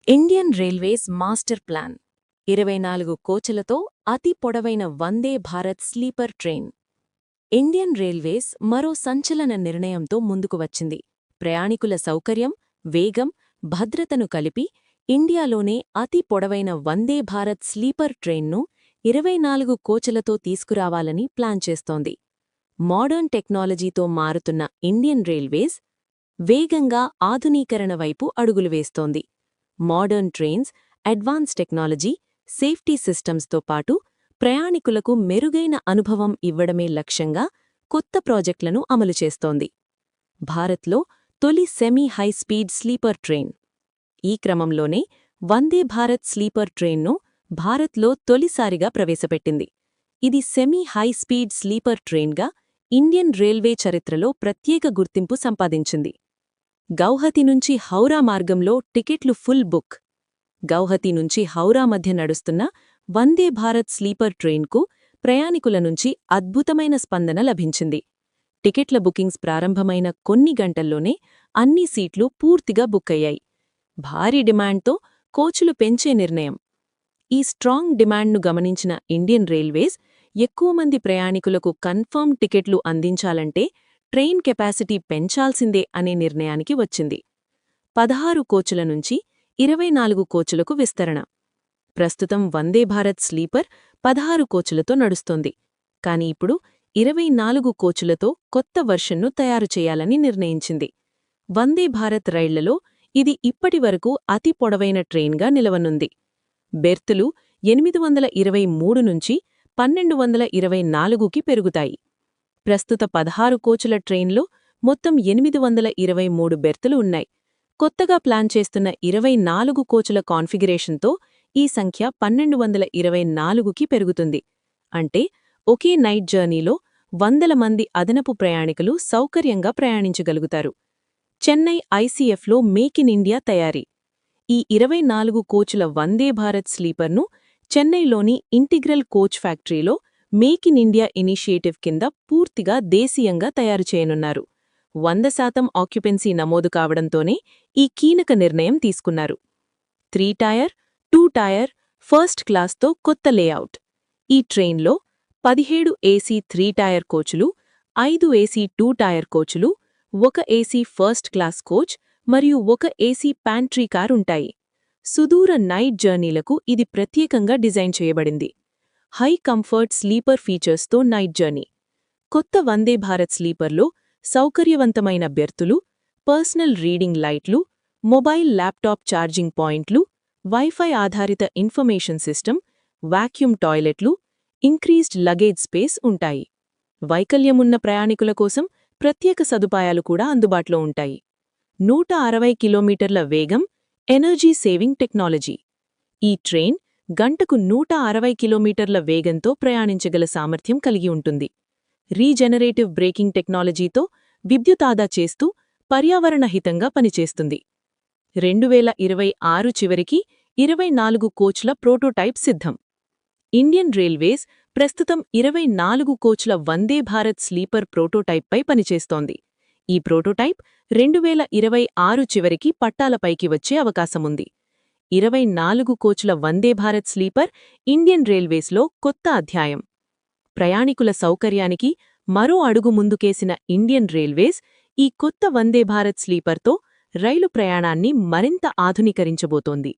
Indian Railways master plan 24 కోచ్లతో అతి పొడవైన Vande Bharat sleeper train. Indian Railways మరో సంచలన నిర్ణయంతో ముందుకు వచ్చింది. ప్రయాణికుల సౌకర్యం, వేగం, భద్రతను కలిపి ఇండియాలోనే అతి పొడవైన వందే భారత్ స్లీపర్ ట్రైన్ను 24 కోచ్లతో తీసుకురావాలని ప్లాన్ చేస్తోంది. మోడర్న్ టెక్నాలజీతో మారుతున్న ఇండియన్ రైల్వేస్ వేగంగా ఆధునీకరణ వైపు అడుగులు వేస్తోంది. Modern trains, advance technology, safety సిస్టమ్స్తో పాటు ప్రయాణికులకు మెరుగైన అనుభవం ఇవ్వడమే లక్ష్యంగా కొత్త ప్రాజెక్టులను అమలు చేస్తోంది. భారత్లో తొలి సెమీ హైస్పీడ్ స్లీపర్ ట్రైన్. ఈ క్రమంలోనే వందే భారత్ స్లీపర్ ట్రైన్ను భారత్లో తొలిసారిగా ప్రవేశపెట్టింది. ఇది సెమీ హైస్పీడ్ స్లీపర్ ట్రైన్గా ఇండియన్ రైల్వే చరిత్రలో ప్రత్యేక గుర్తింపు సంపాదించింది. గౌహతి నుంచి హౌరా మార్గంలో టికెట్లు ఫుల్ బుక్. గౌహతి నుంచి హౌరా మధ్య నడుస్తున్న వందే భారత్ స్లీపర్ ట్రైన్కు ప్రయాణికుల నుంచి అద్భుతమైన స్పందన లభించింది. టికెట్ల బుకింగ్స్ ప్రారంభమైన కొన్ని గంటల్లోనే అన్ని సీట్లు పూర్తిగా బుక్కయ్యాయి. భారీ డిమాండ్తో కోచ్లు పెంచే నిర్ణయం. ఈ స్ట్రాంగ్ డిమాండ్ను గమనించిన ఇండియన్ రైల్వేస్ ఎక్కువ మంది ప్రయాణికులకు కన్ఫర్మ్ టికెట్లు అందించాలంటే ట్రైన్ కెపాసిటీ పెంచాల్సిందే అనే నిర్ణయానికి వచ్చింది. 16 కోచుల నుంచి 24 కోచులకు విస్తరణ. ప్రస్తుతం వందే భారత్ స్లీపర్ 16 కోచులతో నడుస్తోంది. కాని ఇప్పుడు 24 కోచులతో కొత్త వర్షన్ను తయారు చేయాలని నిర్ణయించింది. వందే భారత్ రైళ్లలో ఇది ఇప్పటివరకు అతి పొడవైన ట్రైన్గా నిలవనుంది. బెర్తులు 823 నుంచి 1224కి పెరుగుతాయి. ప్రస్తుత 16 కోచుల ట్రైన్లో మొత్తం 823 బెర్తులు ఉన్నాయి. కొత్తగా ప్లాన్ చేస్తున్న 24 కోచుల కాన్ఫిగరేషన్తో ఈ సంఖ్య 1224కి పెరుగుతుంది. అంటే ఒకే నైట్ జర్నీలో 100 మంది అదనపు ప్రయాణికులు సౌకర్యంగా ప్రయాణించగలుగుతారు. చెన్నై ఐసీఎఫ్లో మేక్ ఇన్ ఇండియా తయారీ. ఈ 24 కోచుల వందే భారత్ స్లీపర్ను చెన్నైలోని ఇంటిగ్రల్ కోచ్ ఫ్యాక్టరీలో మేక్ ఇన్ ఇండియా ఇనిషియేటివ్ కింద పూర్తిగా దేశీయంగా తయారు చేయనున్నారు. 100% ఆక్యుపెన్సీ నమోదు కావడంతోనే ఈ కీలక నిర్ణయం తీసుకున్నారు. 3 టైర్, 2 టైర్, ఫస్ట్ క్లాస్తో కొత్త లేఅవుట్. ఈ ట్రైన్లో 17 ఏసీ 3 టైర్ కోచులు, 5 ఏసీ 2 టైర్ కోచులు, 1 ఏసీ ఫస్ట్ క్లాస్ కోచ్ మరియు 1 ఏసీ ప్యాంట్రీ కార్ ఉంటాయి. సుదూర నైట్ జర్నీలకు ఇది ప్రత్యేకంగా డిజైన్ చేయబడింది. హై కంఫర్ట్ స్లీపర్ ఫీచర్స్తో నైట్ జర్నీ. కొత్త వందే భారత్ స్లీపర్లో సౌకర్యవంతమైన బెర్తులు, పర్సనల్ రీడింగ్ లైట్లు, మొబైల్ ల్యాప్టాప్ ఛార్జింగ్ పాయింట్లు, వైఫై ఆధారిత ఇన్ఫర్మేషన్ సిస్టమ్, వాక్యూమ్ టాయిలెట్లు, ఇంక్రీజ్డ్ లగేజ్ స్పేస్ ఉంటాయి. వైకల్యమున్న ప్రయాణికుల కోసం ప్రత్యేక సదుపాయాలు కూడా అందుబాటులో ఉంటాయి. 160 కిలోమీటర్ల వేగం, ఎనర్జీ సేవింగ్ టెక్నాలజీ. ఈ ట్రైన్ గంటకు 160 కిలోమీటర్ల వేగంతో ప్రయాణించగల సామర్థ్యం కలిగి ఉంటుంది. రీజెనరేటివ్ బ్రేకింగ్ టెక్నాలజీతో విద్యుతాదా చేస్తూ పర్యావరణహితంగా పనిచేస్తుంది. 2026 చివరికి 24 కోచ్ల ప్రోటోటైప్ సిద్ధం. ఇండియన్ రైల్వేస్ ప్రస్తుతం 24 కోచ్ల వందే భారత్ స్లీపర్ ప్రోటోటైప్పై పనిచేస్తోంది. ఈ ప్రోటోటైప్ 2026 చివరికి పట్టాలపైకి వచ్చే అవకాశముంది. 24 కోచ్ల వందే భారత్ స్లీపర్ ఇండియన్ రైల్వేస్లో కొత్త అధ్యాయం. ప్రయాణికుల సౌకర్యానికి మరో అడుగు ముందుకేసిన ఇండియన్ రైల్వేస్ ఈ కొత్త వందే భారత్ స్లీపర్తో రైలు ప్రయాణాన్ని మరింత ఆధునీకరించబోతోంది.